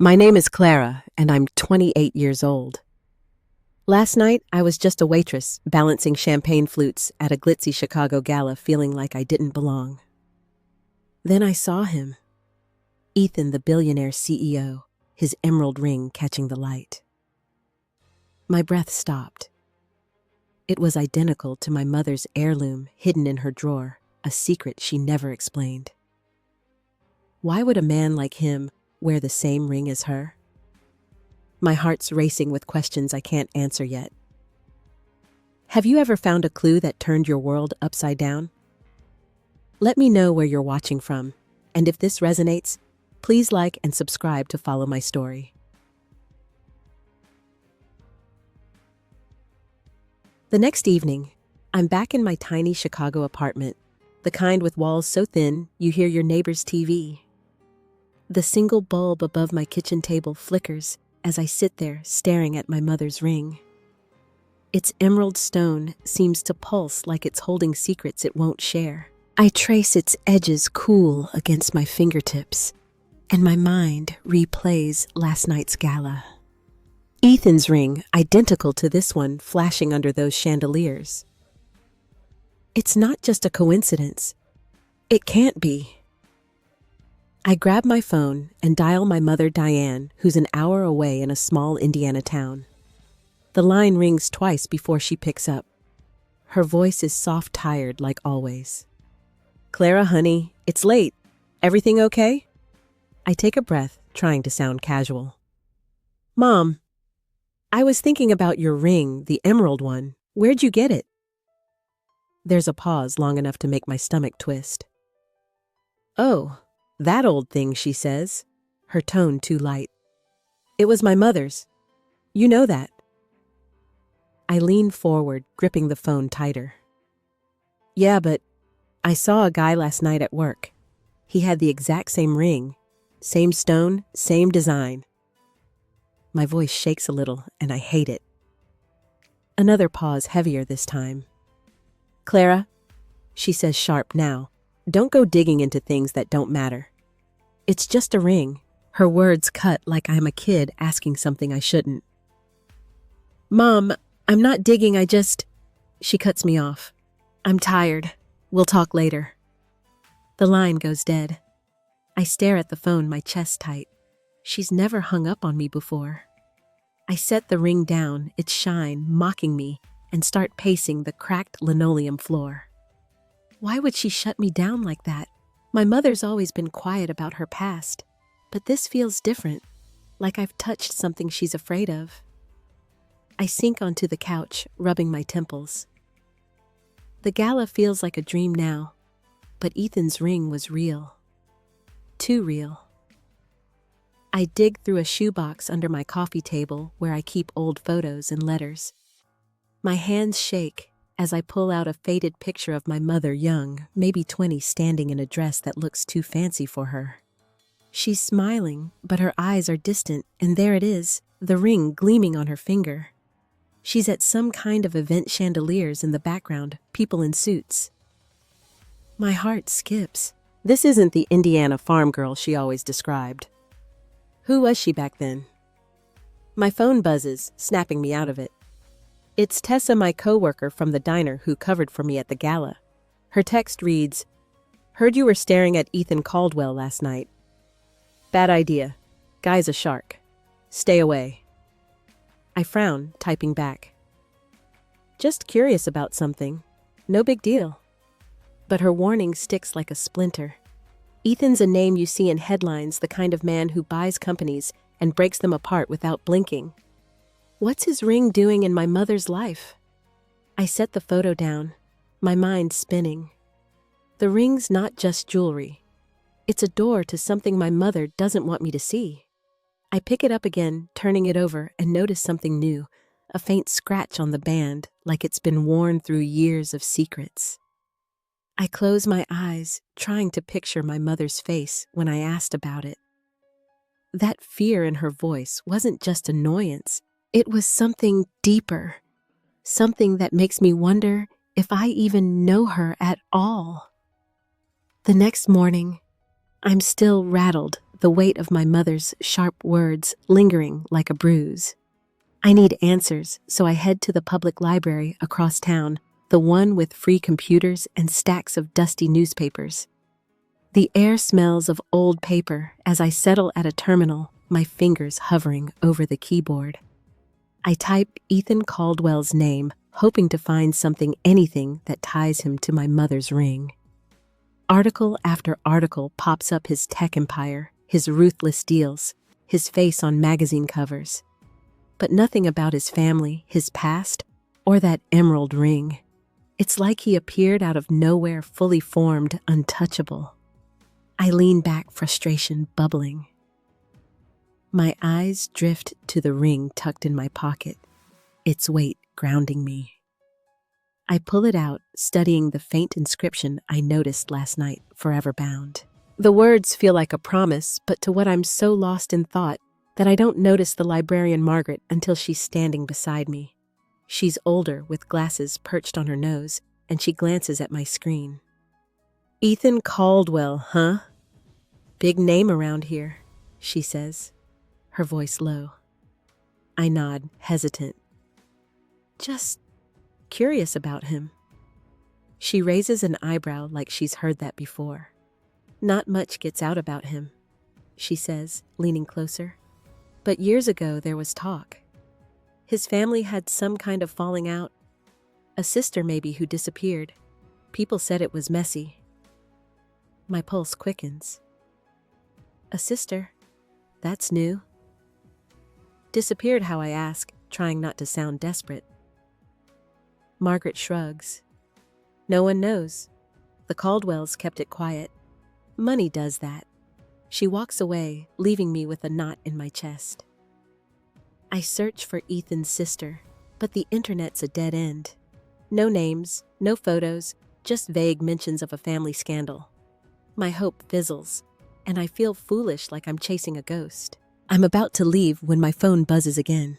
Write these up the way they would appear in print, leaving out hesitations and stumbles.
My name is Clara, and I'm 28 years old. Last night, I was just a waitress, balancing champagne flutes at a glitzy Chicago gala, feeling like I didn't belong. Then I saw him. Ethan, the billionaire CEO, his emerald ring catching the light. My breath stopped. It was identical to my mother's heirloom hidden in her drawer, a secret she never explained. Why would a man like him wear the same ring as her? My heart's racing with questions I can't answer yet. Have you ever found a clue that turned your world upside down? Let me know where you're watching from, and if this resonates, please like and subscribe to follow my story. The next evening, I'm back in my tiny Chicago apartment, the kind with walls so thin you hear your neighbor's TV. The single bulb above my kitchen table flickers as I sit there staring at my mother's ring. Its emerald stone seems to pulse like it's holding secrets it won't share. I trace its edges cool against my fingertips, and my mind replays last night's gala. Ethan's ring, identical to this one, flashing under those chandeliers. It's not just a coincidence. It can't be. I grab my phone and dial my mother, Diane, who's an hour away in a small Indiana town. The line rings twice before she picks up. Her voice is soft-tired like always. "Clara, honey, it's late. Everything okay?" I take a breath, trying to sound casual. "Mom, I was thinking about your ring, the emerald one. Where'd you get it?" There's a pause long enough to make my stomach twist. "Oh, that old thing," she says, her tone too light. "It was my mother's. You know that." I lean forward, gripping the phone tighter. "Yeah, but I saw a guy last night at work. He had the exact same ring, same stone, same design." My voice shakes a little, and I hate it. Another pause, heavier this time. "Clara," she says sharp now, "don't go digging into things that don't matter. It's just a ring." Her words cut like I'm a kid asking something I shouldn't. "Mom, I'm not digging, She cuts me off. "I'm tired. We'll talk later." The line goes dead. I stare at the phone, my chest tight. She's never hung up on me before. I set the ring down, its shine mocking me, and start pacing the cracked linoleum floor. Why would she shut me down like that? My mother's always been quiet about her past, but this feels different, like I've touched something she's afraid of. I sink onto the couch, rubbing my temples. The gala feels like a dream now, but Ethan's ring was real. Too real. I dig through a shoebox under my coffee table where I keep old photos and letters. My hands shake as I pull out a faded picture of my mother, young, maybe 20, standing in a dress that looks too fancy for her. She's smiling, but her eyes are distant, and there it is, the ring gleaming on her finger. She's at some kind of event, chandeliers in the background, people in suits. My heart skips. This isn't the Indiana farm girl she always described. Who was she back then? My phone buzzes, snapping me out of it. It's Tessa, my coworker from the diner who covered for me at the gala. Her text reads, "Heard you were staring at Ethan Caldwell last night. Bad idea. Guy's a shark. Stay away." I frown, typing back. "Just curious about something. No big deal." But her warning sticks like a splinter. Ethan's a name you see in headlines, the kind of man who buys companies and breaks them apart without blinking. What's his ring doing in my mother's life? I set the photo down, my mind spinning. The ring's not just jewelry. It's a door to something my mother doesn't want me to see. I pick it up again, turning it over, and notice something new, a faint scratch on the band, like it's been worn through years of secrets. I close my eyes, trying to picture my mother's face when I asked about it. That fear in her voice wasn't just annoyance. It was something deeper, something that makes me wonder if I even know her at all. The next morning, I'm still rattled the weight of my mother's sharp words lingering like a bruise. I need answers, so I head to the public library across town, the one with free computers and stacks of dusty newspapers. The air smells of old paper as I settle at a terminal, my fingers hovering over the keyboard. I type Ethan Caldwell's name, hoping to find anything that ties him to my mother's ring. Article after article pops up his tech empire, his ruthless deals, his face on magazine covers. But nothing about his family, his past, or that emerald ring. It's like he appeared out of nowhere, fully formed, untouchable. I lean back, frustration bubbling. My eyes drift to the ring tucked in my pocket, its weight grounding me. I pull it out, studying the faint inscription I noticed last night, forever bound. The words feel like a promise, but to what I'm so lost in thought that I don't notice the librarian Margaret until she's standing beside me. She's older, with glasses perched on her nose, and she glances at my screen. Ethan Caldwell, huh? Big name around here, she says, her voice low. I nod, hesitant. Just curious about him. She raises an eyebrow like she's heard that before. Not much gets out about him, she says, leaning closer. But years ago there was talk. His family had some kind of falling out. A sister maybe who disappeared. People said it was messy. My pulse quickens. A sister? That's new. Disappeared how I ask, trying not to sound desperate. Margaret shrugs. No one knows. The Caldwells kept it quiet. Money does that. She walks away, leaving me with a knot in my chest. I search for Ethan's sister, but the internet's a dead end. No names, no photos, just vague mentions of a family scandal. My hope fizzles, and I feel foolish like I'm chasing a ghost. I'm about to leave when my phone buzzes again.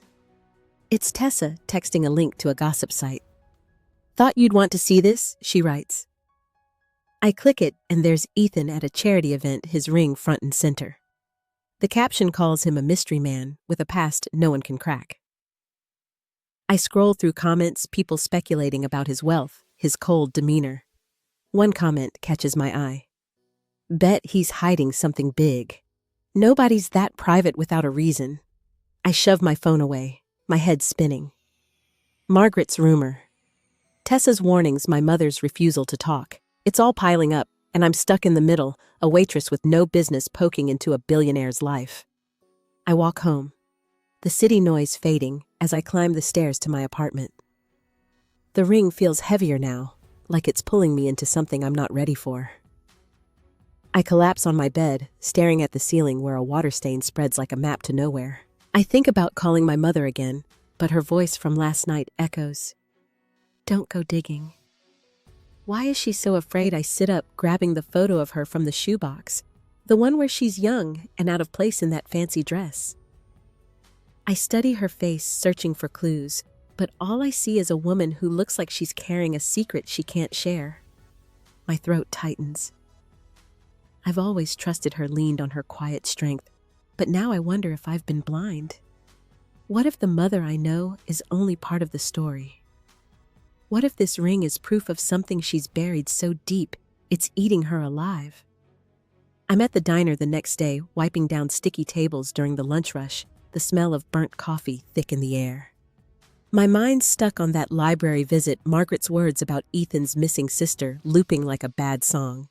It's Tessa texting a link to a gossip site. Thought you'd want to see this, she writes. I click it, and there's Ethan at a charity event, his ring front and center. The caption calls him a mystery man with a past no one can crack. I scroll through comments, people speculating about his wealth, his cold demeanor. One comment catches my eye. Bet he's hiding something big. Nobody's that private without a reason. I shove my phone away, my head spinning. Margaret's rumor. Tessa's warnings, my mother's refusal to talk. It's all piling up, and I'm stuck in the middle, a waitress with no business poking into a billionaire's life. I walk home, the city noise fading as I climb the stairs to my apartment. The ring feels heavier now, like it's pulling me into something I'm not ready for. I collapse on my bed, staring at the ceiling where a water stain spreads like a map to nowhere. I think about calling my mother again, but her voice from last night echoes. Don't go digging. Why is she so afraid? I sit up, grabbing the photo of her from the shoebox, the one where she's young and out of place in that fancy dress. I study her face, searching for clues, but all I see is a woman who looks like she's carrying a secret she can't share. My throat tightens. I've always trusted her, leaned on her quiet strength, but now I wonder if I've been blind. What if the mother I know is only part of the story? What if this ring is proof of something she's buried so deep, it's eating her alive? I'm at the diner the next day, wiping down sticky tables during the lunch rush, the smell of burnt coffee thick in the air. My mind's stuck on that library visit, Margaret's words about Ethan's missing sister looping like a bad song.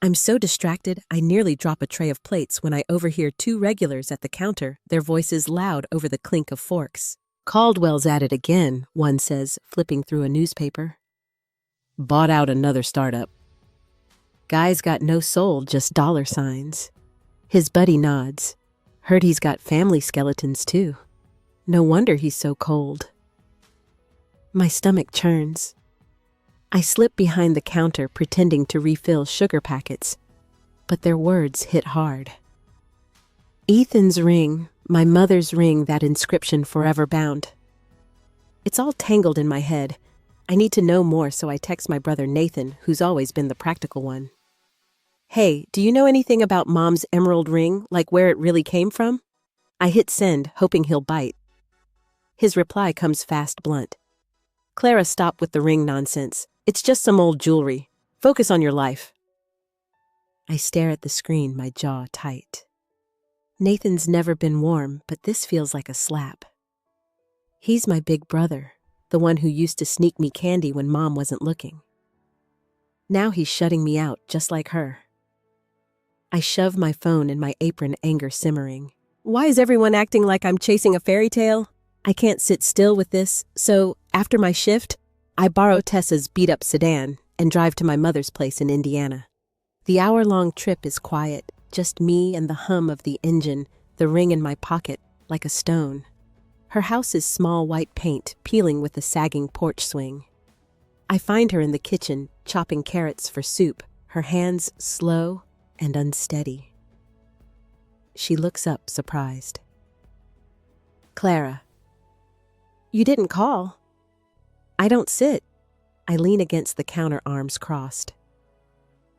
I'm so distracted, I nearly drop a tray of plates when I overhear two regulars at the counter, their voices loud over the clink of forks. Caldwell's at it again, one says, flipping through a newspaper. Bought out another startup. Guy's got no soul, just dollar signs. His buddy nods. Heard he's got family skeletons too. No wonder he's so cold. My stomach churns. I slip behind the counter, pretending to refill sugar packets, but their words hit hard. Ethan's ring, my mother's ring, that inscription forever bound. It's all tangled in my head. I need to know more, so I text my brother Nathan, who's always been the practical one. Hey, do you know anything about Mom's emerald ring, like where it really came from? I hit send, hoping he'll bite. His reply comes fast, blunt. Clara, stop with the ring nonsense. It's just some old jewelry. Focus on your life. I stare at the screen, my jaw tight. Nathan's never been warm, but this feels like a slap. He's my big brother, the one who used to sneak me candy when Mom wasn't looking. Now he's shutting me out, just like her. I shove my phone in my apron, anger simmering. Why is everyone acting like I'm chasing a fairy tale? I can't sit still with this, so after my shift, I borrow Tessa's beat-up sedan and drive to my mother's place in Indiana. The hour-long trip is quiet, just me and the hum of the engine, the ring in my pocket, like a stone. Her house is small white paint, peeling with a sagging porch swing. I find her in the kitchen, chopping carrots for soup, her hands slow and unsteady. She looks up, surprised. Clara. You didn't call. I don't sit. I lean against the counter, arms crossed.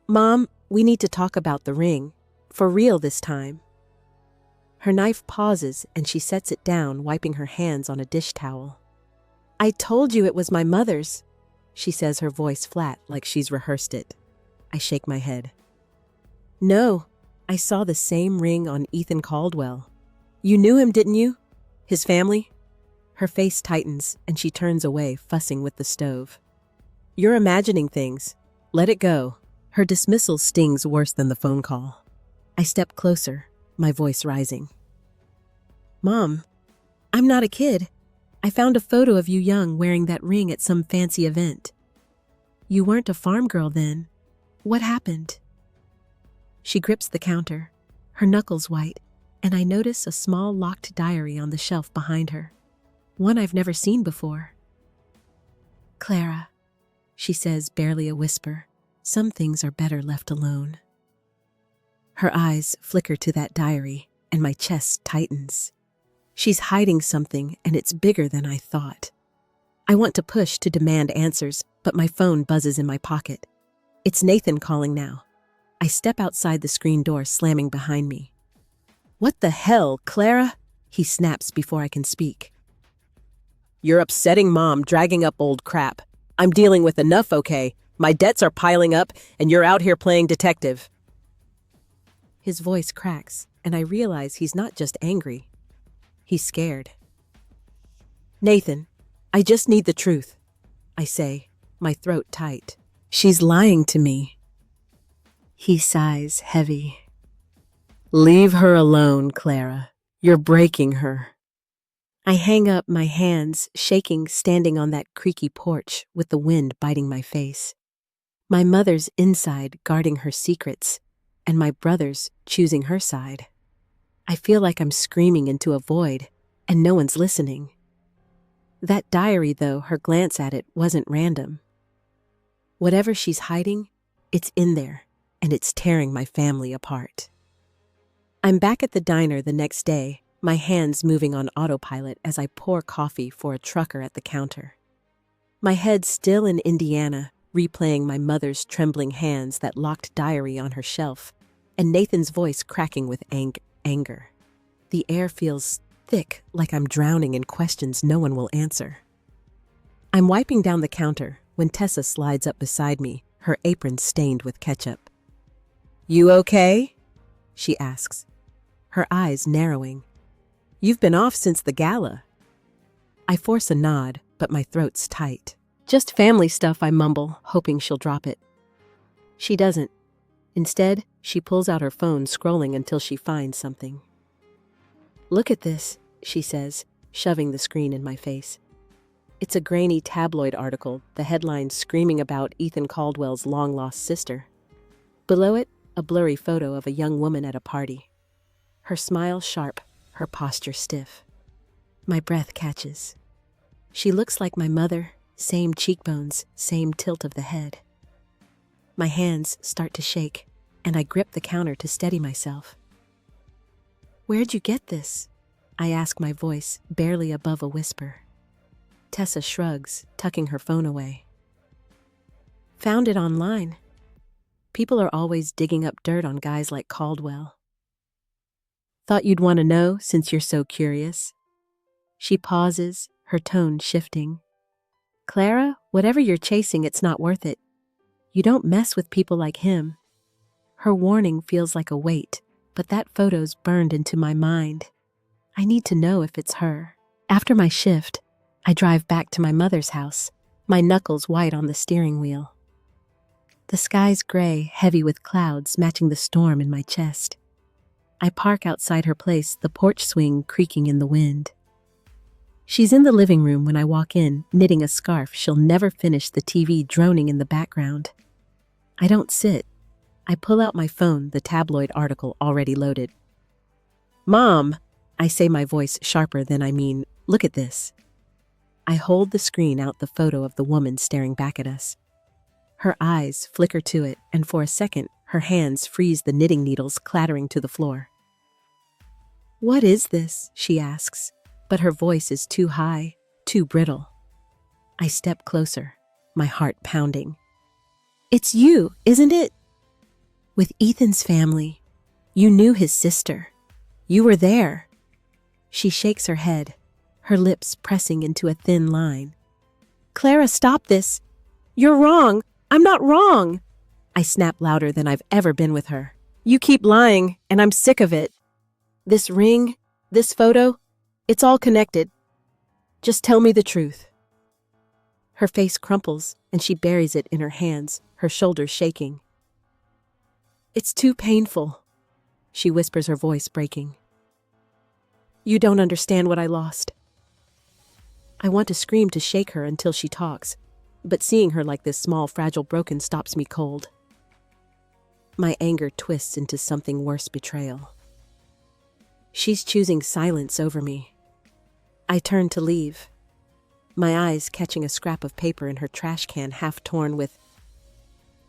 Mom, we need to talk about the ring. For real this time. Her knife pauses and she sets it down, wiping her hands on a dish towel. I told you it was my mother's, she says, her voice flat like she's rehearsed it. I shake my head. No, I saw the same ring on Ethan Caldwell. You knew him, didn't you? His family? Her face tightens and she turns away, fussing with the stove. You're imagining things. Let it go. Her dismissal stings worse than the phone call. I step closer, my voice rising. Mom, I'm not a kid. I found a photo of you young wearing that ring at some fancy event. You weren't a farm girl then. What happened? She grips the counter, her knuckles white, and I notice a small locked diary on the shelf behind her. One I've never seen before. Clara, she says, barely a whisper, some things are better left alone. Her eyes flicker to that diary, and my chest tightens. She's hiding something, and it's bigger than I thought. I want to push to demand answers, but my phone buzzes in my pocket. It's Nathan calling now. I step outside the screen door, slamming behind me. What the hell, Clara? He snaps before I can speak. You're upsetting Mom, dragging up old crap. I'm dealing with enough, okay? My debts are piling up, and you're out here playing detective. His voice cracks, and I realize he's not just angry. He's scared. Nathan, I just need the truth, I say, my throat tight. She's lying to me. He sighs heavy. Leave her alone, Clara. You're breaking her. I hang up, my hands shaking, standing on that creaky porch with the wind biting my face. My mother's inside, guarding her secrets, and my brother's choosing her side. I feel like I'm screaming into a void, and no one's listening. That diary, though, her glance at it wasn't random. Whatever she's hiding, it's in there, and it's tearing my family apart. I'm back at the diner the next day, my hands moving on autopilot as I pour coffee for a trucker at the counter. My head still in Indiana, replaying my mother's trembling hands, that locked diary on her shelf, and Nathan's voice cracking with anger. The air feels thick, like I'm drowning in questions no one will answer. I'm wiping down the counter when Tessa slides up beside me, her apron stained with ketchup. You okay? She asks, her eyes narrowing. You've been off since the gala. I force a nod, but my throat's tight. Just family stuff, I mumble, hoping she'll drop it. She doesn't. Instead, she pulls out her phone, scrolling until she finds something. Look at this, she says, shoving the screen in my face. It's a grainy tabloid article, the headline screaming about Ethan Caldwell's long-lost sister. Below it, a blurry photo of a young woman at a party. Her smile sharp, her posture stiff. My breath catches. She looks like my mother, same cheekbones, same tilt of the head. My hands start to shake, and I grip the counter to steady myself. Where'd you get this? I ask, my voice barely above a whisper. Tessa shrugs, tucking her phone away. Found it online. People are always digging up dirt on guys like Caldwell. Thought you'd want to know since you're so curious. She pauses, her tone shifting. Clara, whatever you're chasing, it's not worth it. You don't mess with people like him. Her warning feels like a weight, but that photo's burned into my mind. I need to know if it's her. After my shift, I drive back to my mother's house, my knuckles white on the steering wheel. The sky's gray, heavy with clouds matching the storm in my chest. I park outside her place, the porch swing creaking in the wind. She's in the living room when I walk in, knitting a scarf she'll never finish, the TV droning in the background. I don't sit. I pull out my phone, the tabloid article already loaded. Mom, I say, my voice sharper than I mean. Look at this. I hold the screen out, the photo of the woman staring back at us. Her eyes flicker to it, and for a second, her hands freeze, the knitting needles clattering to the floor. What is this? She asks, but her voice is too high, too brittle. I step closer, my heart pounding. It's you, isn't it? With Ethan's family. You knew his sister. You were there. She shakes her head, her lips pressing into a thin line. Clara, stop this. You're wrong. I'm not wrong. I snap louder than I've ever been with her. You keep lying, and I'm sick of it. This ring, this photo, it's all connected. Just tell me the truth. Her face crumples, and she buries it in her hands, her shoulders shaking. It's too painful, she whispers, her voice breaking. You don't understand what I lost. I want to scream, to shake her until she talks, but seeing her like this, small, fragile, broken, stops me cold. My anger twists into something worse, betrayal. She's choosing silence over me. I turn to leave, my eyes catching a scrap of paper in her trash can, half torn with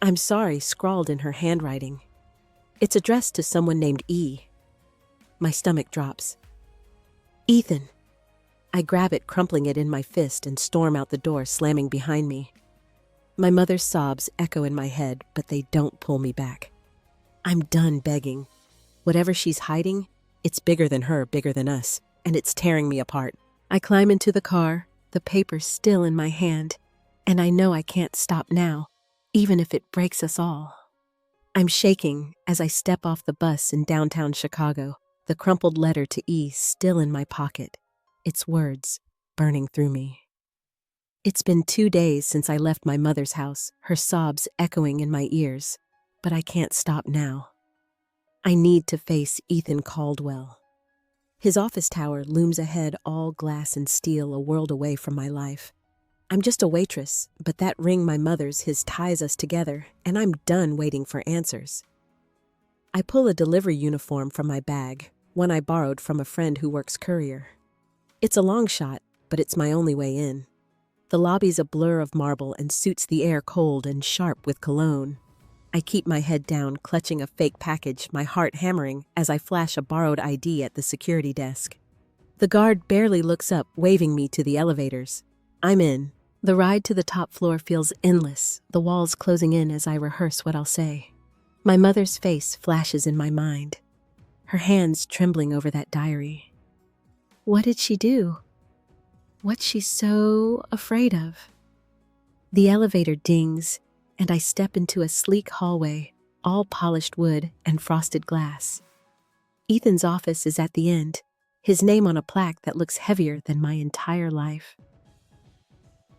"I'm sorry" scrawled in her handwriting. It's addressed to someone named E. My stomach drops. Ethan. I grab it, crumpling it in my fist, and storm out the door, slamming behind me. My mother's sobs echo in my head, but they don't pull me back. I'm done begging. Whatever she's hiding, it's bigger than her, bigger than us, and it's tearing me apart. I climb into the car, the paper still in my hand, and I know I can't stop now, even if it breaks us all. I'm shaking as I step off the bus in downtown Chicago, the crumpled letter to E still in my pocket, its words burning through me. It's been 2 days since I left my mother's house, her sobs echoing in my ears, but I can't stop now. I need to face Ethan Caldwell. His office tower looms ahead, all glass and steel, a world away from my life. I'm just a waitress, but that ring, my mother's, his, ties us together, and I'm done waiting for answers. I pull a delivery uniform from my bag, one I borrowed from a friend who works courier. It's a long shot, but it's my only way in. The lobby's a blur of marble and suits the air cold and sharp with cologne. I keep my head down, clutching a fake package, my heart hammering as I flash a borrowed ID at the security desk. The guard barely looks up, waving me to the elevators. I'm in. The ride to the top floor feels endless, the walls closing in as I rehearse what I'll say. My mother's face flashes in my mind, her hands trembling over that diary. What did she do? What's she so afraid of? The elevator dings, and I step into a sleek hallway, all polished wood and frosted glass. Ethan's office is at the end, his name on a plaque that looks heavier than my entire life.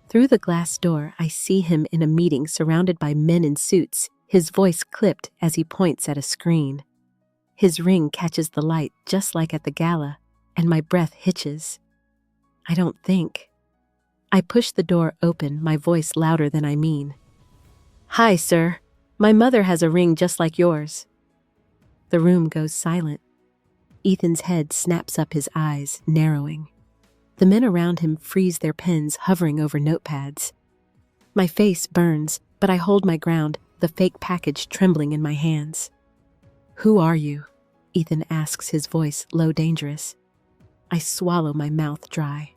Through the glass door, I see him in a meeting surrounded by men in suits, his voice clipped as he points at a screen. His ring catches the light just like at the gala, and my breath hitches. I don't think. I push the door open, my voice louder than I mean. Hi, sir. My mother has a ring just like yours. The room goes silent. Ethan's head snaps up, his eyes narrowing. The men around him freeze, their pens hovering over notepads. My face burns, but I hold my ground, the fake package trembling in my hands. Who are you? Ethan asks, his voice low, dangerous. I swallow, my mouth dry.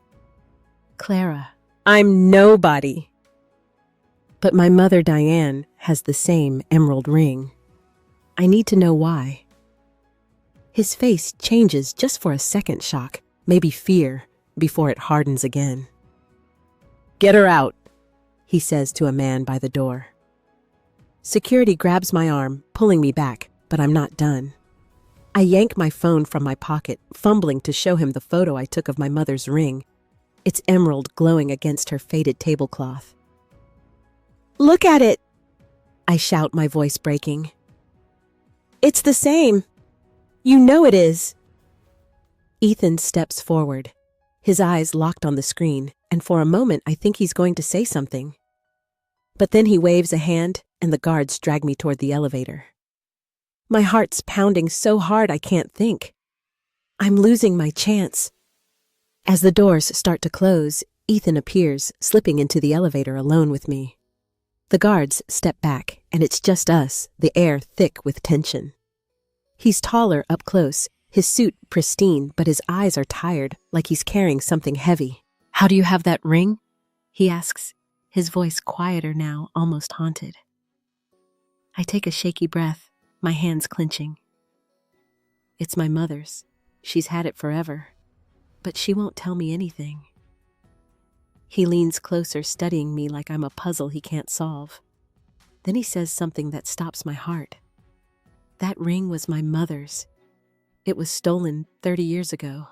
Clara. I'm nobody. But my mother, Diane, has the same emerald ring. I need to know why. His face changes just for a second shock, maybe fear, before it hardens again. "Get her out," he says to a man by the door. Security grabs my arm, pulling me back, but I'm not done. I yank my phone from my pocket, fumbling to show him the photo I took of my mother's ring, its emerald glowing against her faded tablecloth. "Look at it!" I shout, my voice breaking. "It's the same. You know it is." Ethan steps forward, his eyes locked on the screen, and for a moment I think he's going to say something. But then he waves a hand, and the guards drag me toward the elevator. My heart's pounding so hard I can't think. I'm losing my chance. As the doors start to close, Ethan appears, slipping into the elevator alone with me. The guards step back, and it's just us, the air thick with tension. He's taller up close, his suit pristine, but his eyes are tired, like he's carrying something heavy. "How do you have that ring?" he asks, his voice quieter now, almost haunted. I take a shaky breath, my hands clenching. It's my mother's. She's had it forever, but she won't tell me anything. He leans closer, studying me like I'm a puzzle he can't solve. Then he says something that stops my heart. That ring was my mother's. It was stolen 30 years ago.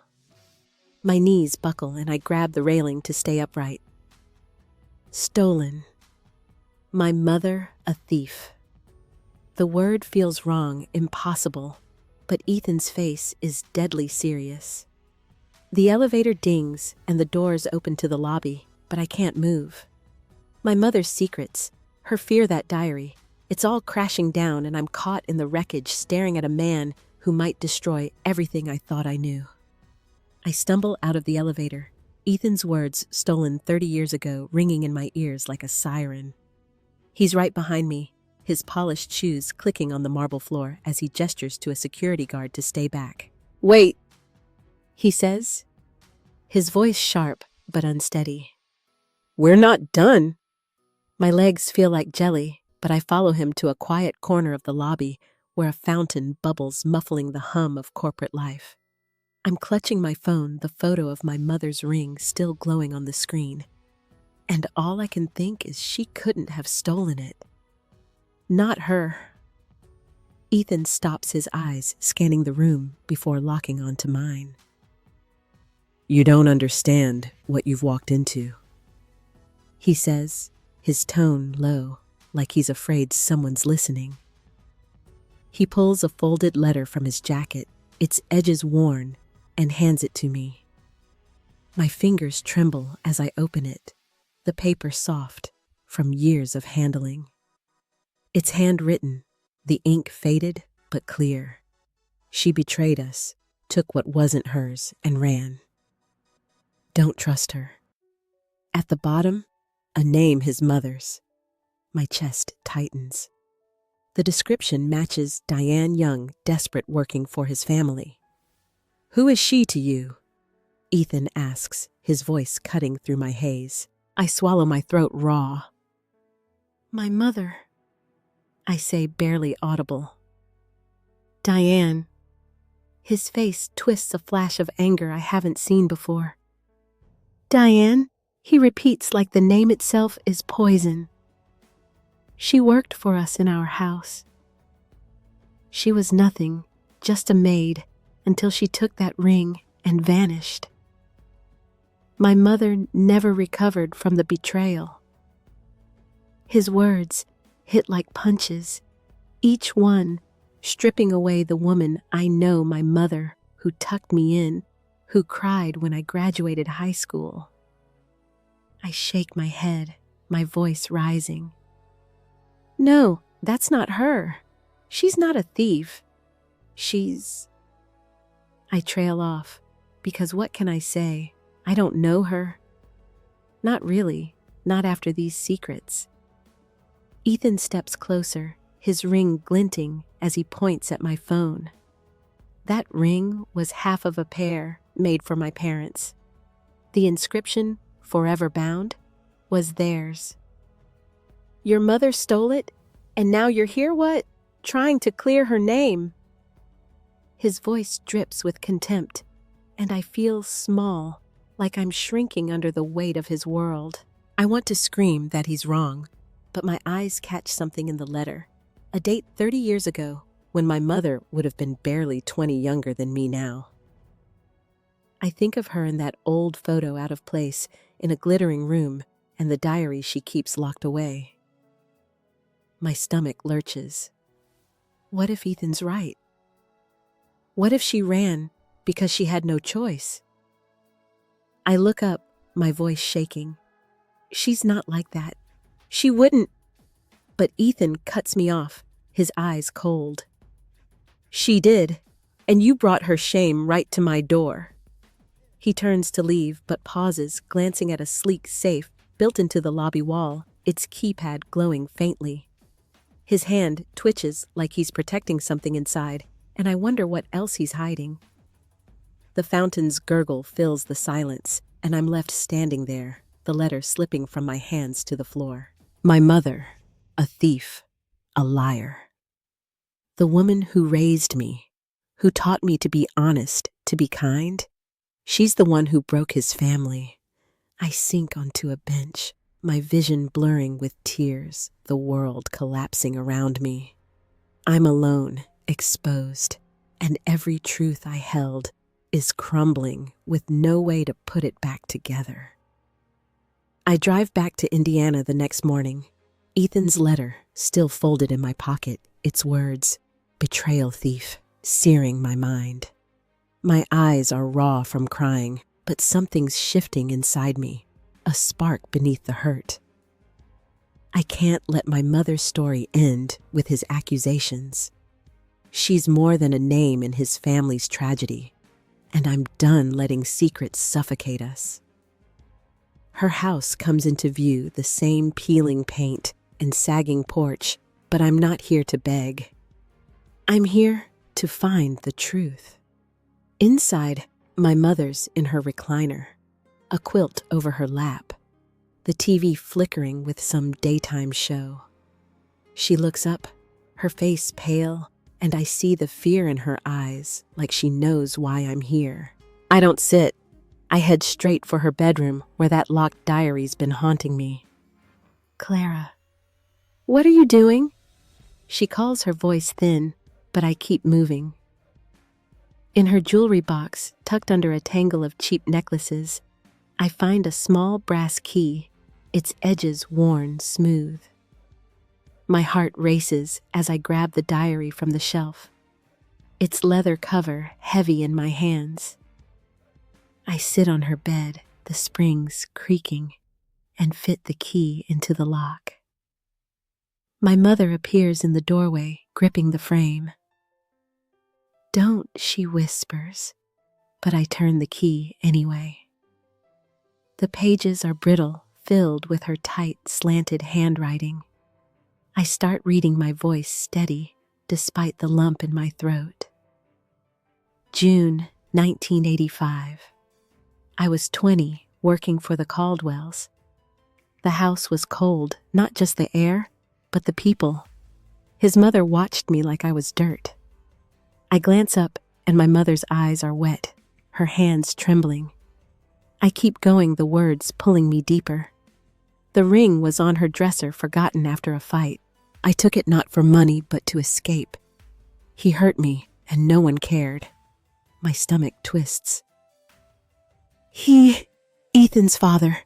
My knees buckle and I grab the railing to stay upright. Stolen. My mother, a thief. The word feels wrong, impossible, but Ethan's face is deadly serious. The elevator dings and the doors open to the lobby, but I can't move. My mother's secrets, her fear, that diary, it's all crashing down, and I'm caught in the wreckage staring at a man who might destroy everything I thought I knew. I stumble out of the elevator, Ethan's words stolen 30 years ago ringing in my ears like a siren. He's right behind me, his polished shoes clicking on the marble floor as he gestures to a security guard to stay back. "Wait," he says, his voice sharp but unsteady. "We're not done." My legs feel like jelly, but I follow him to a quiet corner of the lobby where a fountain bubbles, muffling the hum of corporate life. I'm clutching my phone, the photo of my mother's ring still glowing on the screen. And all I can think is she couldn't have stolen it. Not her. Ethan stops, his eyes scanning the room before locking onto mine. "You don't understand what you've walked into," he says, his tone low, like he's afraid someone's listening. He pulls a folded letter from his jacket, its edges worn, and hands it to me. My fingers tremble as I open it, the paper soft from years of handling. It's handwritten, the ink faded but clear. She betrayed us, took what wasn't hers, and ran. Don't trust her. At the bottom, a name, his mother's. My chest tightens. The description matches Diane Young, desperate, working for his family. "Who is she to you?" Ethan asks, his voice cutting through my haze. I swallow, my throat raw. "My mother," I say, barely audible. "Diane." His face twists, a flash of anger I haven't seen before. "Diane," he repeats like the name itself is poison. "She worked for us in our house. She was nothing, just a maid, until she took that ring and vanished. My mother never recovered from the betrayal." His words hit like punches, each one stripping away the woman I know, my mother, who tucked me in, who cried when I graduated high school. I shake my head, my voice rising. "No, that's not her. She's not a thief. She's..." I trail off, because what can I say? I don't know her. Not really, not after these secrets. Ethan steps closer, his ring glinting as he points at my phone. That ring was half of a pair made for my parents. The inscription, "Forever Bound," was theirs. "Your mother stole it?" And now you're here, what? Trying to clear her name. His voice drips with contempt, and I feel small, like I'm shrinking under the weight of his world. I want to scream that he's wrong, but my eyes catch something in the letter. A date 30 years ago, when my mother would have been barely 20 younger than me now. I think of her in that old photo out of place, in a glittering room, and the diary she keeps locked away. My stomach lurches. What if Ethan's right? What if she ran because she had no choice? I look up, my voice shaking. She's not like that. She wouldn't. But Ethan cuts me off, his eyes cold. She did, and you brought her shame right to my door. He turns to leave, but pauses, glancing at a sleek safe built into the lobby wall, its keypad glowing faintly. His hand twitches like he's protecting something inside, and I wonder what else he's hiding. The fountain's gurgle fills the silence, and I'm left standing there, the letter slipping from my hands to the floor. My mother, a thief, a liar. The woman who raised me, who taught me to be honest, to be kind, she's the one who broke his family. I sink onto a bench, my vision blurring with tears, the world collapsing around me. I'm alone, exposed, and every truth I held is crumbling with no way to put it back together. I drive back to Indiana the next morning. Ethan's letter, still folded in my pocket, its words, "Betrayal thief," searing my mind. My eyes are raw from crying, but something's shifting inside me, a spark beneath the hurt. I can't let my mother's story end with his accusations. She's more than a name in his family's tragedy, and I'm done letting secrets suffocate us. Her house comes into view, the same peeling paint and sagging porch, but I'm not here to beg. I'm here to find the truth. Inside, my mother's in her recliner, a quilt over her lap, the TV flickering with some daytime show. She looks up, her face pale, and I see the fear in her eyes, like she knows why I'm here. I don't sit. I head straight for her bedroom, where that locked diary's been haunting me. Clara, what are you doing? She calls, her voice thin, but I keep moving. In her jewelry box, tucked under a tangle of cheap necklaces, I find a small brass key, its edges worn smooth. My heart races as I grab the diary from the shelf, its leather cover heavy in my hands. I sit on her bed, the springs creaking, and fit the key into the lock. My mother appears in the doorway, gripping the frame. "Don't," she whispers, but I turn the key anyway. The pages are brittle, filled with her tight, slanted handwriting. I start reading, my voice steady, despite the lump in my throat. June 1985. I was 20, working for the Caldwells. The house was cold, not just the air, but the people. His mother watched me like I was dirt. I glance up, and my mother's eyes are wet, her hands trembling. I keep going, the words pulling me deeper. The ring was on her dresser, forgotten after a fight. I took it not for money, but to escape. He hurt me, and no one cared. My stomach twists. Ethan's father.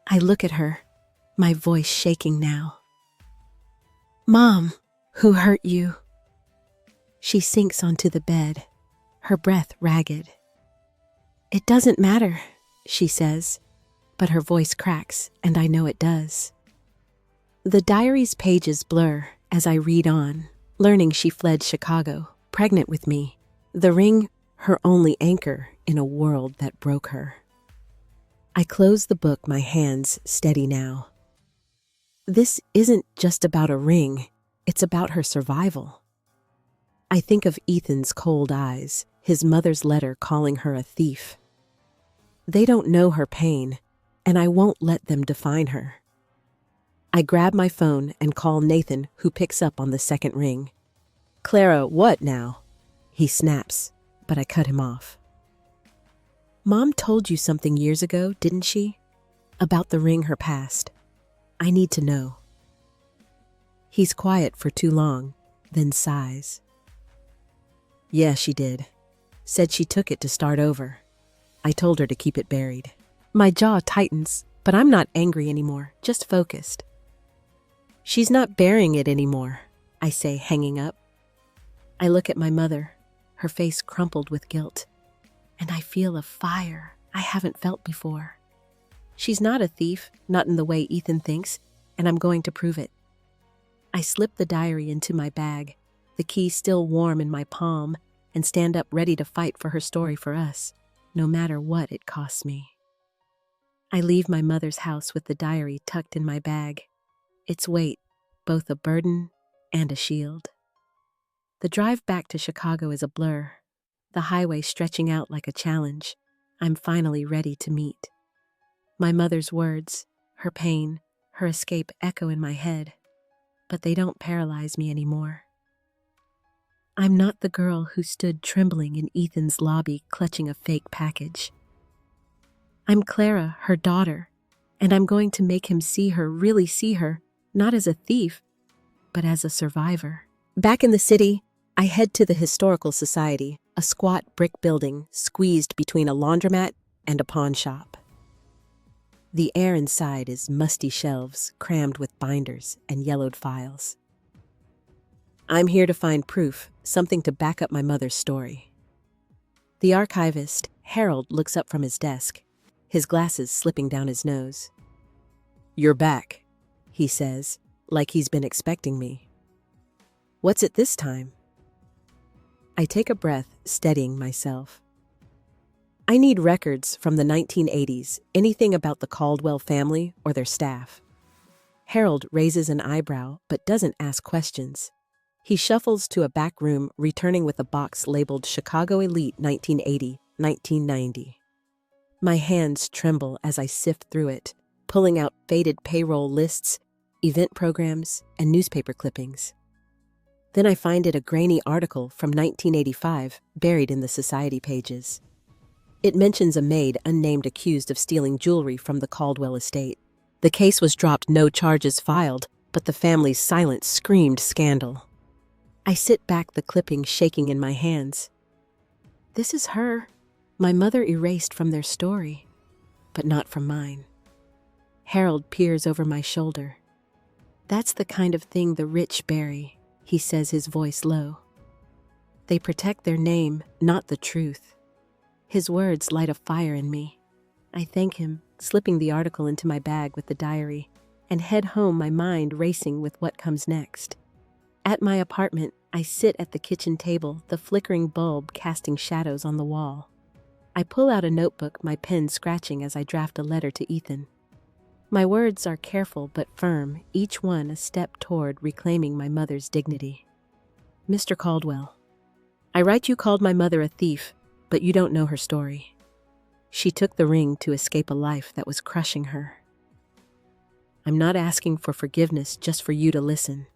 I look at her, my voice shaking now. "Mom, who hurt you?" She sinks onto the bed, her breath ragged. "It doesn't matter," she says, but her voice cracks, and I know it does. The diary's pages blur as I read on, learning she fled Chicago, pregnant with me. The ring, her only anchor in a world that broke her. I close the book, my hands steady now. This isn't just about a ring, it's about her survival. I think of Ethan's cold eyes, his mother's letter calling her a thief. They don't know her pain, and I won't let them define her. I grab my phone and call Nathan, who picks up on the second ring. Clara, what now? He snaps, but I cut him off. Mom told you something years ago, didn't she? About the ring her past. I need to know. He's quiet for too long, then sighs. Yeah, she did. Said she took it to start over. I told her to keep it buried. My jaw tightens, but I'm not angry anymore, just focused. She's not burying it anymore, I say, hanging up. I look at my mother, her face crumpled with guilt, and I feel a fire I haven't felt before. She's not a thief, not in the way Ethan thinks, and I'm going to prove it. I slip the diary into my bag, the key still warm in my palm, and stand up ready to fight for her story for us, no matter what it costs me. I leave my mother's house with the diary tucked in my bag, its weight both a burden and a shield. The drive back to Chicago is a blur, the highway stretching out like a challenge I'm finally ready to meet. My mother's words, her pain, her escape echo in my head, but they don't paralyze me anymore. I'm not the girl who stood trembling in Ethan's lobby clutching a fake package. I'm Clara, her daughter, and I'm going to make him see her, really see her, not as a thief, but as a survivor. Back in the city, I head to the Historical Society, a squat brick building squeezed between a laundromat and a pawn shop. The air inside is musty shelves crammed with binders and yellowed files. I'm here to find proof, something to back up my mother's story. The archivist, Harold, looks up from his desk, his glasses slipping down his nose. You're back, he says, like he's been expecting me. What's it this time? I take a breath, steadying myself. I need records from the 1980s, anything about the Caldwell family or their staff. Harold raises an eyebrow but doesn't ask questions. He shuffles to a back room, returning with a box labeled Chicago Elite 1980-1990. My hands tremble as I sift through it, pulling out faded payroll lists, event programs, and newspaper clippings. Then I find it a grainy article from 1985 buried in the society pages. It mentions a maid unnamed accused of stealing jewelry from the Caldwell estate. The case was dropped, no charges filed, but the family's silence screamed scandal. I sit back, the clipping shaking in my hands. This is her, my mother erased from their story, but not from mine. Harold peers over my shoulder. That's the kind of thing the rich bury, he says, his voice low. They protect their name, not the truth. His words light a fire in me. I thank him, slipping the article into my bag with the diary, and head home, my mind racing with what comes next. At my apartment, I sit at the kitchen table, the flickering bulb casting shadows on the wall. I pull out a notebook, my pen scratching as I draft a letter to Ethan. My words are careful but firm, each one a step toward reclaiming my mother's dignity. Mr. Caldwell, I write you called my mother a thief, but you don't know her story. She took the ring to escape a life that was crushing her. I'm not asking for forgiveness, just for you to listen.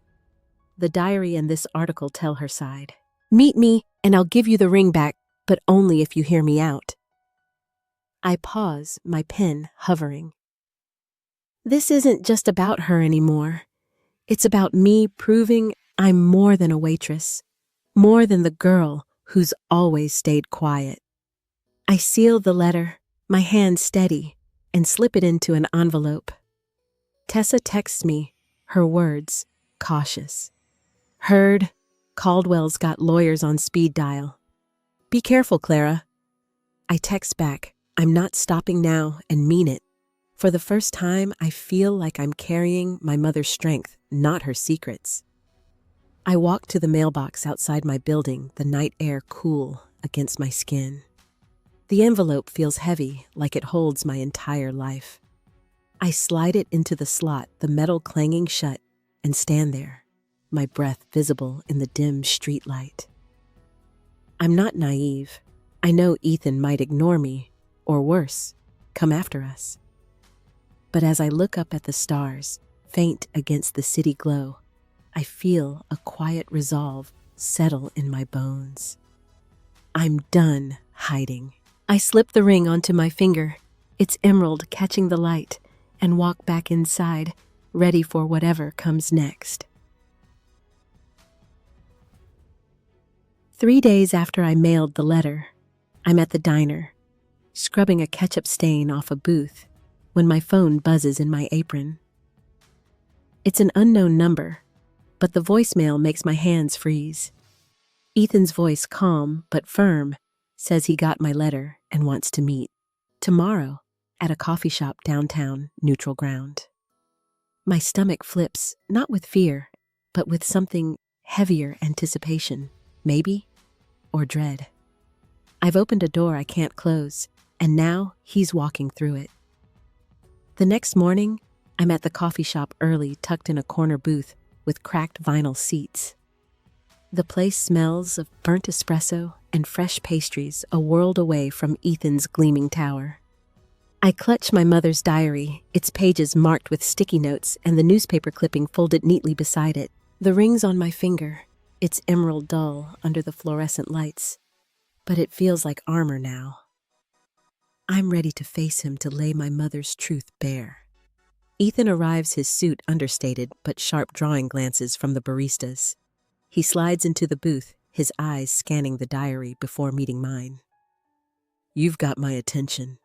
The diary and this article tell her side. Meet me, and I'll give you the ring back, but only if you hear me out. I pause, my pen hovering. This isn't just about her anymore. It's about me proving I'm more than a waitress, more than the girl who's always stayed quiet. I seal the letter, my hand steady, and slip it into an envelope. Tessa texts me, her words cautious. Heard, Caldwell's got lawyers on speed dial. Be careful, Clara. I text back, I'm not stopping now, and mean it. For the first time, I feel like I'm carrying my mother's strength, not her secrets. I walk to the mailbox outside my building, the night air cool against my skin. The envelope feels heavy, like it holds my entire life. I slide it into the slot, the metal clanging shut, and stand there, my breath visible in the dim streetlight. I'm not naive. I know Ethan might ignore me, or worse, come after us. But as I look up at the stars, faint against the city glow. I feel a quiet resolve settle in my bones. I'm done hiding. I slip the ring onto my finger, its emerald catching the light, and walk back inside, ready for whatever comes next. 3 days after I mailed the letter, I'm at the diner, scrubbing a ketchup stain off a booth, when my phone buzzes in my apron. It's an unknown number, but the voicemail makes my hands freeze. Ethan's voice, calm but firm, says he got my letter and wants to meet. Tomorrow, at a coffee shop downtown, Neutral Ground. My stomach flips, not with fear, but with something heavier anticipation, maybe, or dread. I've opened a door I can't close, and now he's walking through it. The next morning, I'm at the coffee shop early, tucked in a corner booth with cracked vinyl seats. The place smells of burnt espresso and fresh pastries a world away from Ethan's gleaming tower. I clutch my mother's diary, its pages marked with sticky notes and the newspaper clipping folded neatly beside it. The ring's on my finger, its emerald dull under the fluorescent lights, but it feels like armor now. I'm ready to face him, to lay my mother's truth bare. Ethan arrives, his suit understated but sharp drawing glances from the baristas. He slides into the booth, his eyes scanning the diary before meeting mine. "You've got my attention,"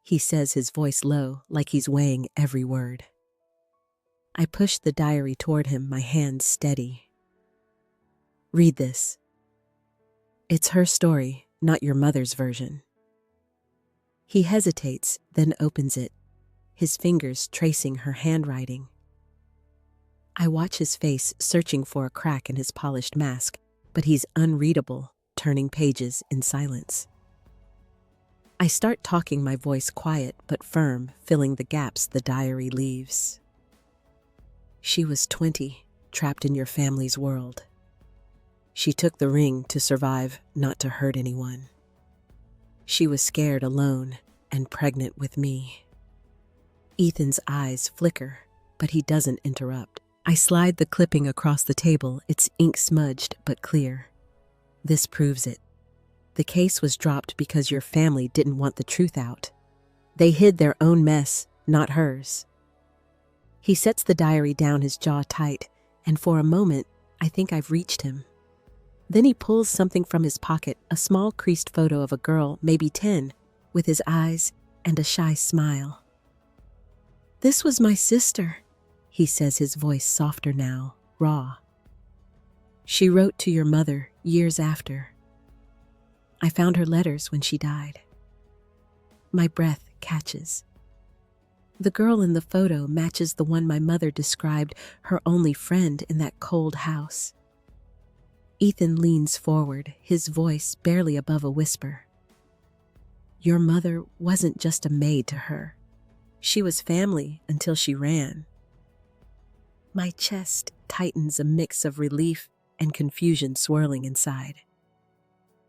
he says, his voice low, like he's weighing every word. I push the diary toward him, my hands steady. "Read this. It's her story, not your mother's version." He hesitates, then opens it, his fingers tracing her handwriting. I watch his face, searching for a crack in his polished mask, but he's unreadable, turning pages in silence. I start talking, my voice quiet but firm, filling the gaps the diary leaves. "She was 20, trapped in your family's world. She took the ring to survive, not to hurt anyone. She was scared, alone, and pregnant with me." Ethan's eyes flicker, but he doesn't interrupt. I slide the clipping across the table, its ink smudged but clear. "This proves it. The case was dropped because your family didn't want the truth out. They hid their own mess, not hers." He sets the diary down, his jaw tight, and for a moment, I think I've reached him. Then he pulls something from his pocket, a small creased photo of a girl, maybe 10, with his eyes and a shy smile. "This was my sister," he says, his voice softer now, raw. "She wrote to your mother years after. I found her letters when she died." My breath catches. The girl in the photo matches the one my mother described, her only friend in that cold house. Ethan leans forward, his voice barely above a whisper. "Your mother wasn't just a maid to her. She was family until she ran." My chest tightens, a mix of relief and confusion swirling inside.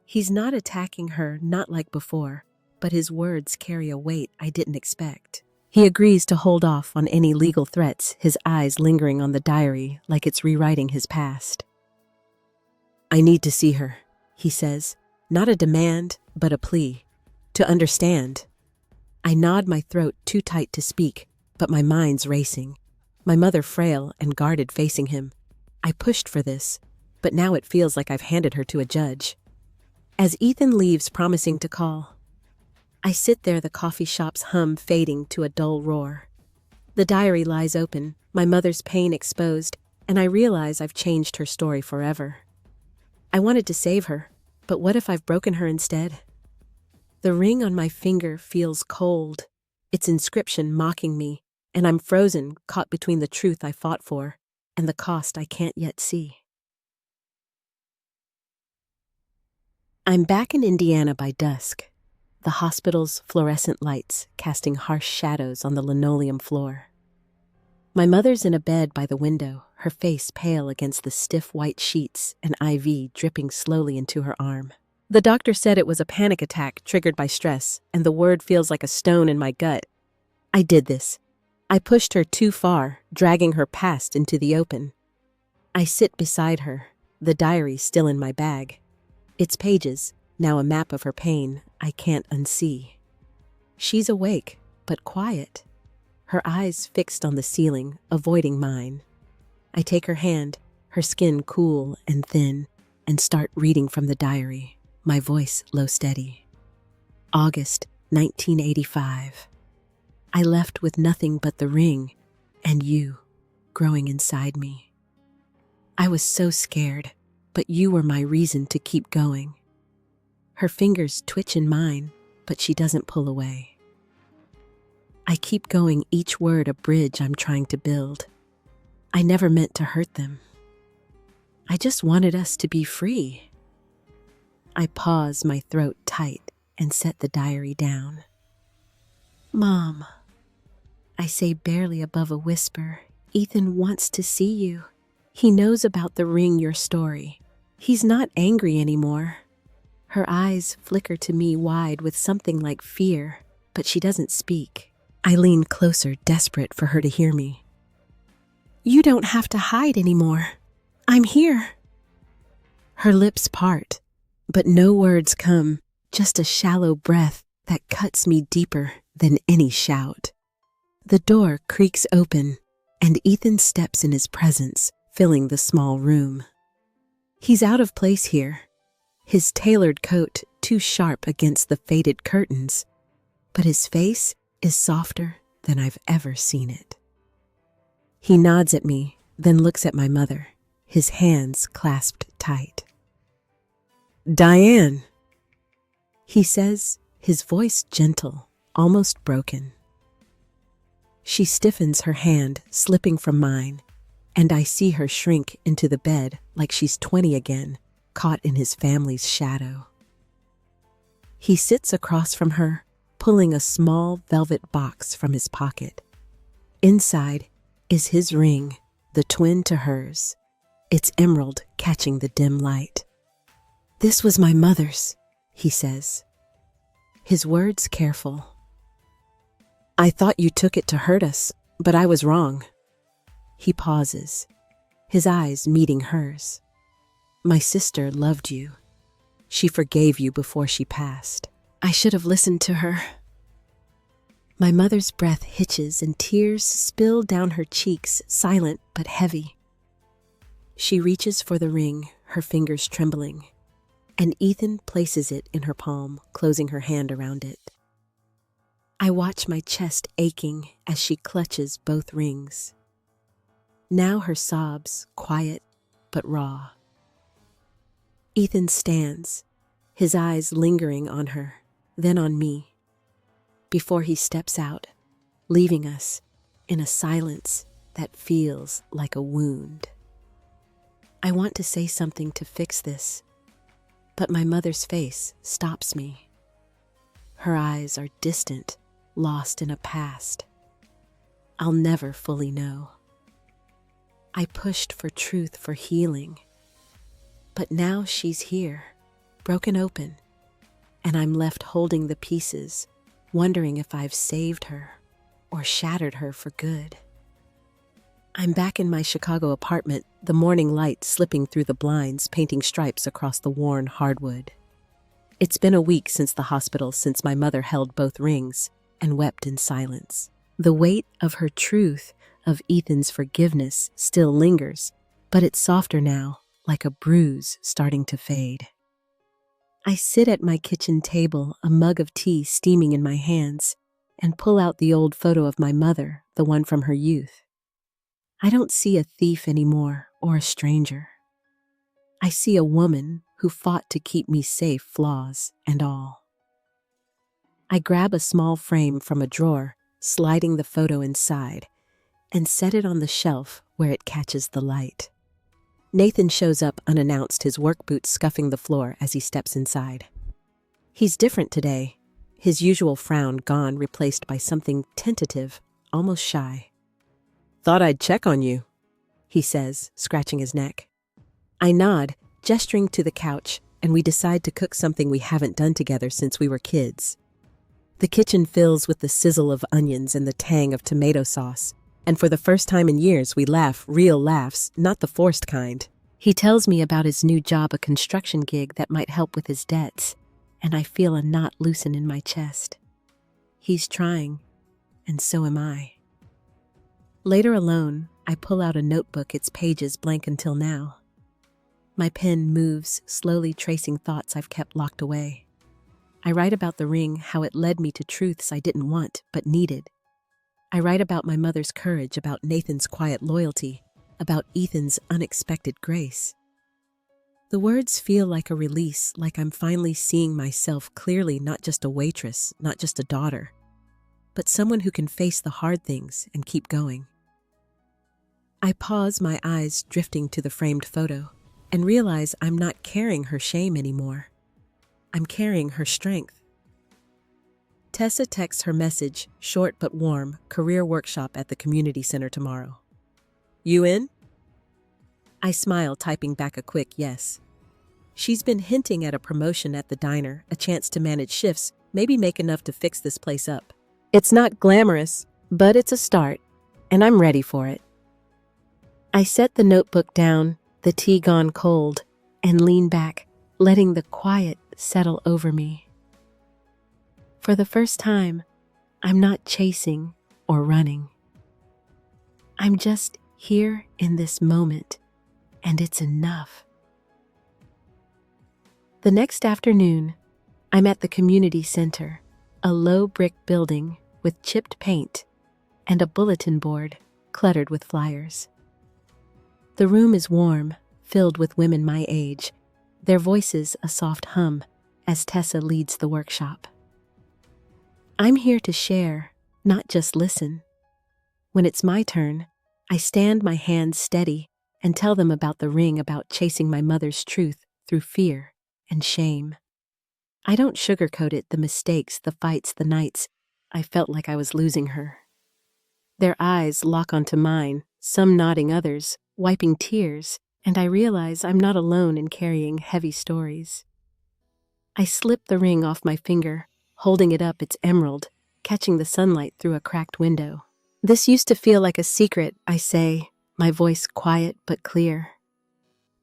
He's not attacking her, not like before, but his words carry a weight I didn't expect. He agrees to hold off on any legal threats, his eyes lingering on the diary like it's rewriting his past. "I need to see her," he says, not a demand, but a plea. "To understand." I nod, my throat too tight to speak, but my mind's racing. My mother frail and guarded, facing him. I pushed for this, but now it feels like I've handed her to a judge. As Ethan leaves, promising to call, I sit there, the coffee shop's hum fading to a dull roar. The diary lies open, my mother's pain exposed, and I realize I've changed her story forever. I wanted to save her, but what if I've broken her instead? The ring on my finger feels cold, its inscription mocking me, and I'm frozen, caught between the truth I fought for and the cost I can't yet see. I'm back in Indiana by dusk, the hospital's fluorescent lights casting harsh shadows on the linoleum floor. My mother's in a bed by the window, her face pale against the stiff white sheets, an IV dripping slowly into her arm. The doctor said it was a panic attack triggered by stress, and the word feels like a stone in my gut. I did this. I pushed her too far, dragging her past into the open. I sit beside her, the diary still in my bag. Its pages, now a map of her pain, I can't unsee. She's awake, but quiet, her eyes fixed on the ceiling, avoiding mine. I take her hand, her skin cool and thin, and start reading from the diary, my voice low steady. August 1985. I left with nothing but the ring and you growing inside me. I was so scared, but you were my reason to keep going. Her fingers twitch in mine, but she doesn't pull away. I keep going, each word a bridge I'm trying to build. I never meant to hurt them. I just wanted us to be free. I pause, my throat tight, and set the diary down. Mom, I say barely above a whisper, Ethan wants to see you. He knows about the ring, your story. He's not angry anymore. Her eyes flicker to me wide with something like fear, but she doesn't speak. I lean closer, desperate for her to hear me. You don't have to hide anymore. I'm here. Her lips part, but no words come, just a shallow breath that cuts me deeper than any shout. The door creaks open, and Ethan steps in his presence, filling the small room. He's out of place here, his tailored coat too sharp against the faded curtains, but his face is softer than I've ever seen it. He nods at me, then looks at my mother, his hands clasped tight. Diane, he says, his voice gentle, almost broken. She stiffens her hand, slipping from mine, and I see her shrink into the bed like she's 20 again, caught in his family's shadow. He sits across from her, pulling a small velvet box from his pocket. Inside is his ring, the twin to hers, its emerald catching the dim light. This was my mother's, he says, his words careful. I thought you took it to hurt us, but I was wrong. He pauses, his eyes meeting hers. My sister loved you. She forgave you before she passed. I should have listened to her. My mother's breath hitches and tears spill down her cheeks, silent but heavy. She reaches for the ring, her fingers trembling, and Ethan places it in her palm, closing her hand around it. I watch my chest aching as she clutches both rings. Now her sobs, quiet but raw. Ethan stands, his eyes lingering on her, then on me, before he steps out, leaving us in a silence that feels like a wound. I want to say something to fix this, but my mother's face stops me. Her eyes are distant, lost in a past I'll never fully know. I pushed for truth, for healing, but now she's here, broken open, and I'm left holding the pieces, wondering if I've saved her or shattered her for good. I'm back in my Chicago apartment, the morning light slipping through the blinds, painting stripes across the worn hardwood. It's been a week since the hospital, since my mother held both rings and wept in silence. The weight of her truth, of Ethan's forgiveness, still lingers, but it's softer now, like a bruise starting to fade. I sit at my kitchen table, a mug of tea steaming in my hands, and pull out the old photo of my mother, the one from her youth. I don't see a thief anymore, or a stranger. I see a woman who fought to keep me safe, flaws and all. I grab a small frame from a drawer, sliding the photo inside, and set it on the shelf where it catches the light. Nathan shows up unannounced, his work boots scuffing the floor as he steps inside. He's different today, his usual frown gone, replaced by something tentative, almost shy. Thought I'd check on you, he says, scratching his neck. I nod, gesturing to the couch, and we decide to cook something we haven't done together since we were kids. The kitchen fills with the sizzle of onions and the tang of tomato sauce. And for the first time in years, we laugh, real laughs, not the forced kind. He tells me about his new job, a construction gig that might help with his debts, and I feel a knot loosen in my chest. He's trying, and so am I. Later alone, I pull out a notebook, its pages blank until now. My pen moves, slowly tracing thoughts I've kept locked away. I write about the ring, how it led me to truths I didn't want, but needed. I write about my mother's courage, about Nathan's quiet loyalty, about Ethan's unexpected grace. The words feel like a release, like I'm finally seeing myself clearly, not just a waitress, not just a daughter, but someone who can face the hard things and keep going. I pause, my eyes drifting to the framed photo, and realize I'm not carrying her shame anymore. I'm carrying her strength. Tessa texts her message, short but warm, career workshop at the community center tomorrow. You in? I smile, typing back a quick yes. She's been hinting at a promotion at the diner, a chance to manage shifts, maybe make enough to fix this place up. It's not glamorous, but it's a start, and I'm ready for it. I set the notebook down, the tea gone cold, and lean back, letting the quiet settle over me. For the first time, I'm not chasing or running. I'm just here in this moment, and it's enough. The next afternoon, I'm at the community center, a low brick building with chipped paint and a bulletin board cluttered with flyers. The room is warm, filled with women my age, their voices a soft hum as Tessa leads the workshop. I'm here to share, not just listen. When it's my turn, I stand, my hands steady, and tell them about the ring, about chasing my mother's truth through fear and shame. I don't sugarcoat it, the mistakes, the fights, the nights I felt like I was losing her. Their eyes lock onto mine, some nodding, others wiping tears, and I realize I'm not alone in carrying heavy stories. I slip the ring off my finger, holding it up, it's emerald, catching the sunlight through a cracked window. This used to feel like a secret, I say, my voice quiet but clear.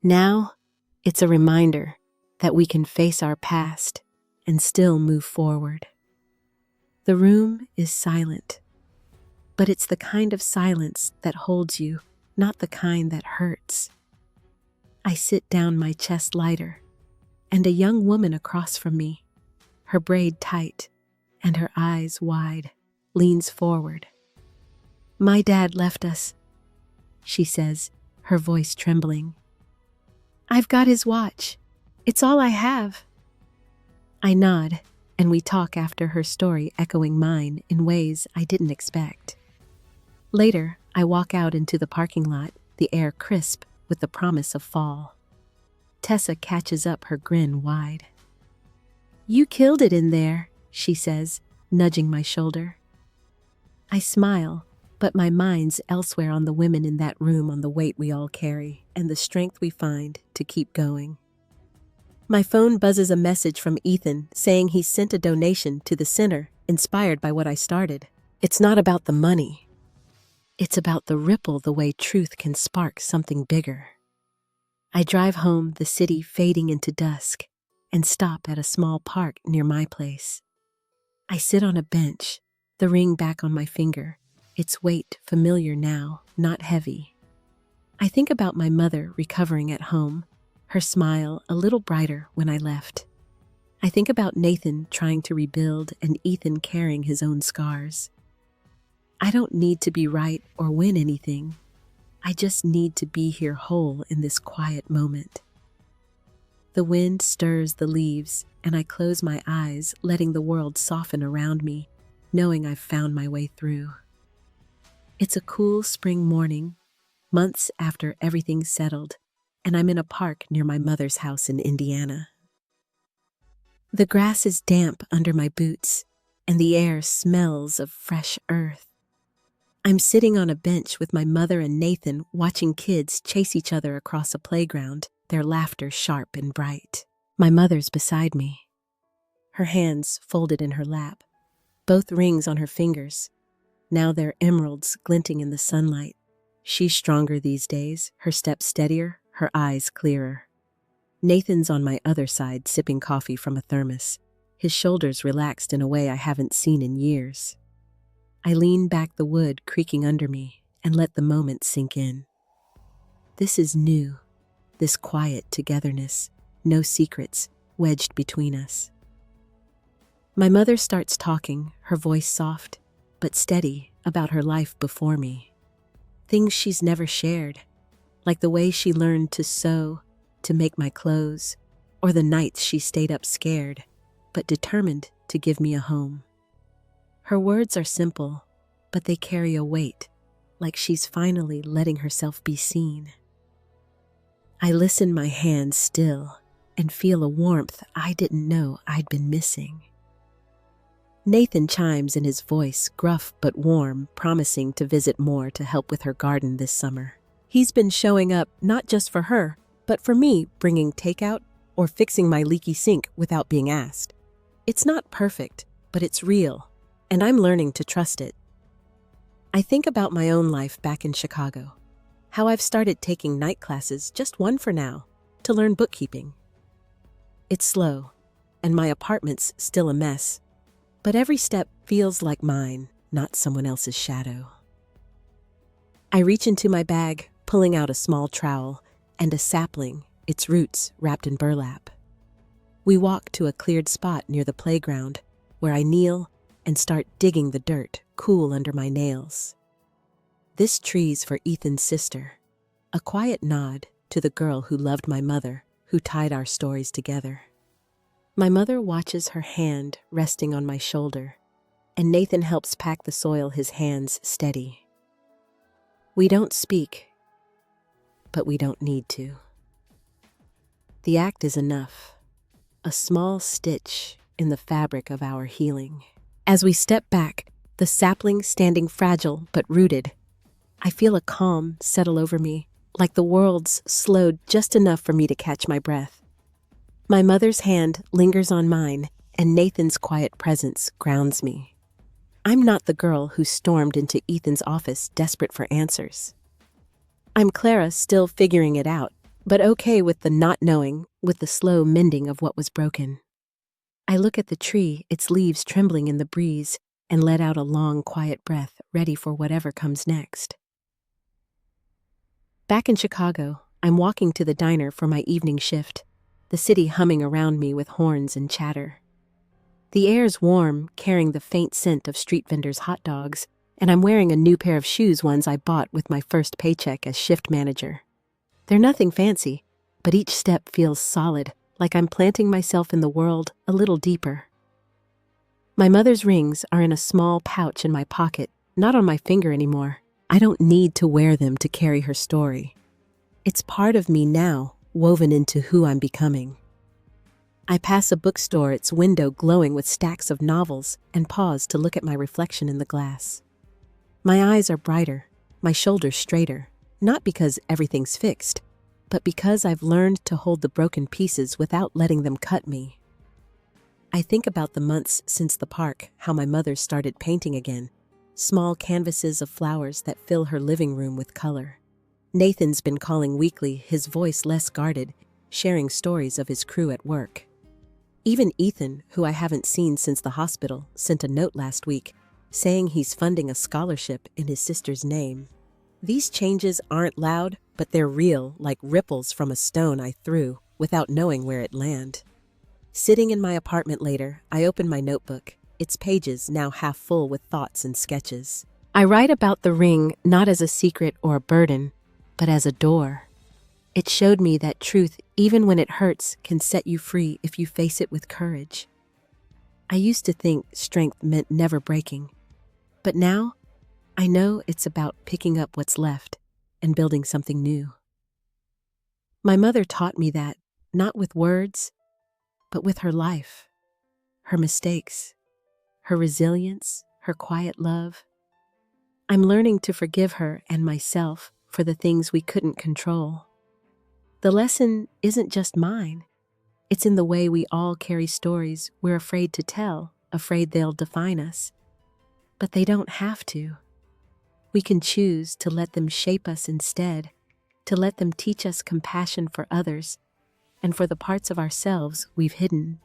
Now, it's a reminder that we can face our past and still move forward. The room is silent, but it's the kind of silence that holds you, not the kind that hurts. I sit down, my chest lighter, and a young woman across from me, her braid tight and her eyes wide, leans forward. My dad left us, she says, her voice trembling. I've got his watch. It's all I have. I nod, and we talk after, her story echoing mine in ways I didn't expect. Later, I walk out into the parking lot, the air crisp with the promise of fall. Tessa catches up, her grin wide. You killed it in there, she says, nudging my shoulder. I smile, but my mind's elsewhere, on the women in that room, on the weight we all carry, and the strength we find to keep going. My phone buzzes, a message from Ethan saying he sent a donation to the center, inspired by what I started. It's not about the money. It's about the ripple, the way truth can spark something bigger. I drive home, the city fading into dusk, and stop at a small park near my place. I sit on a bench, the ring back on my finger, its weight familiar now, not heavy. I think about my mother recovering at home, her smile a little brighter when I left. I think about Nathan trying to rebuild and Ethan carrying his own scars. I don't need to be right or win anything. I just need to be here whole in this quiet moment. The wind stirs the leaves, and I close my eyes, letting the world soften around me, knowing I've found my way through. It's a cool spring morning, months after everything's settled, and I'm in a park near my mother's house in Indiana. The grass is damp under my boots, and the air smells of fresh earth. I'm sitting on a bench with my mother and Nathan, watching kids chase each other across a playground, their laughter sharp and bright. My mother's beside me, her hands folded in her lap, both rings on her fingers. Now they're emeralds glinting in the sunlight. She's stronger these days, her steps steadier, her eyes clearer. Nathan's on my other side, sipping coffee from a thermos, his shoulders relaxed in a way I haven't seen in years. I lean back, the wood creaking under me, and let the moment sink in. This is new, this quiet togetherness, no secrets wedged between us. My mother starts talking, her voice soft but steady, about her life before me. Things she's never shared, like the way she learned to sew, to make my clothes, or the nights she stayed up scared, but determined to give me a home. Her words are simple, but they carry a weight, like she's finally letting herself be seen. I listen, my hands still, and feel a warmth I didn't know I'd been missing. Nathan chimes in, his voice gruff but warm, promising to visit more to help with her garden this summer. He's been showing up not just for her, but for me, bringing takeout or fixing my leaky sink without being asked. It's not perfect, but it's real, and I'm learning to trust it. I think about my own life back in Chicago, how I've started taking night classes, just one for now, to learn bookkeeping. It's slow, and my apartment's still a mess, but every step feels like mine, not someone else's shadow. I reach into my bag, pulling out a small trowel and a sapling, its roots wrapped in burlap. We walk to a cleared spot near the playground, where I kneel and start digging the dirt, cool under my nails. This tree's for Ethan's sister, a quiet nod to the girl who loved my mother, who tied our stories together. My mother watches, her hand resting on my shoulder, and Nathan helps pack the soil, his hands steady. We don't speak, but we don't need to. The act is enough, a small stitch in the fabric of our healing. As we step back, the sapling standing fragile but rooted, I feel a calm settle over me, like the world's slowed just enough for me to catch my breath. My mother's hand lingers on mine, and Nathan's quiet presence grounds me. I'm not the girl who stormed into Ethan's office desperate for answers. I'm Clara, still figuring it out, but okay with the not knowing, with the slow mending of what was broken. I look at the tree, its leaves trembling in the breeze, and let out a long, quiet breath, ready for whatever comes next. Back in Chicago, I'm walking to the diner for my evening shift, the city humming around me with horns and chatter. The air's warm, carrying the faint scent of street vendors' hot dogs, and I'm wearing a new pair of shoes, ones I bought with my first paycheck as shift manager. They're nothing fancy, but each step feels solid, like I'm planting myself in the world a little deeper. My mother's rings are in a small pouch in my pocket, not on my finger anymore. I don't need to wear them to carry her story. It's part of me now, woven into who I'm becoming. I pass a bookstore, its window glowing with stacks of novels, and pause to look at my reflection in the glass. My eyes are brighter, my shoulders straighter, not because everything's fixed, but because I've learned to hold the broken pieces without letting them cut me. I think about the months since the park, how my mother started painting again, small canvases of flowers that fill her living room with color. Nathan's been calling weekly, his voice less guarded, sharing stories of his crew at work. Even Ethan, who I haven't seen since the hospital, sent a note last week, saying he's funding a scholarship in his sister's name. These changes aren't loud, but they're real, like ripples from a stone I threw without knowing where it landed. Sitting in my apartment later, I open my notebook, its pages now half full with thoughts and sketches. I write about the ring not as a secret or a burden, but as a door. It showed me that truth, even when it hurts, can set you free if you face it with courage. I used to think strength meant never breaking, but now I know it's about picking up what's left and building something new. My mother taught me that, not with words, but with her life, her mistakes, her resilience, her quiet love. I'm learning to forgive her and myself for the things we couldn't control. The lesson isn't just mine. It's in the way we all carry stories we're afraid to tell, afraid they'll define us. But they don't have to. We can choose to let them shape us instead, to let them teach us compassion for others and for the parts of ourselves we've hidden.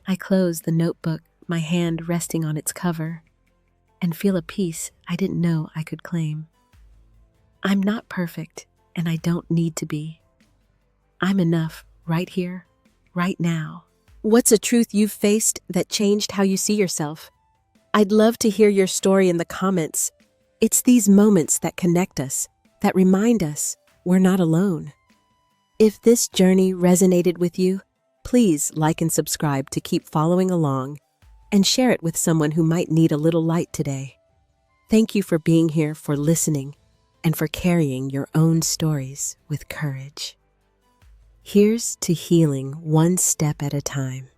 I close the notebook, my hand resting on its cover, and feel a peace I didn't know I could claim. I'm not perfect, and I don't need to be. I'm enough right here, right now. What's a truth you've faced that changed how you see yourself? I'd love to hear your story in the comments. It's these moments that connect us, that remind us we're not alone. If this journey resonated with you, please like and subscribe to keep following along and share it with someone who might need a little light today. Thank you for being here, for listening, and for carrying your own stories with courage. Here's to healing one step at a time.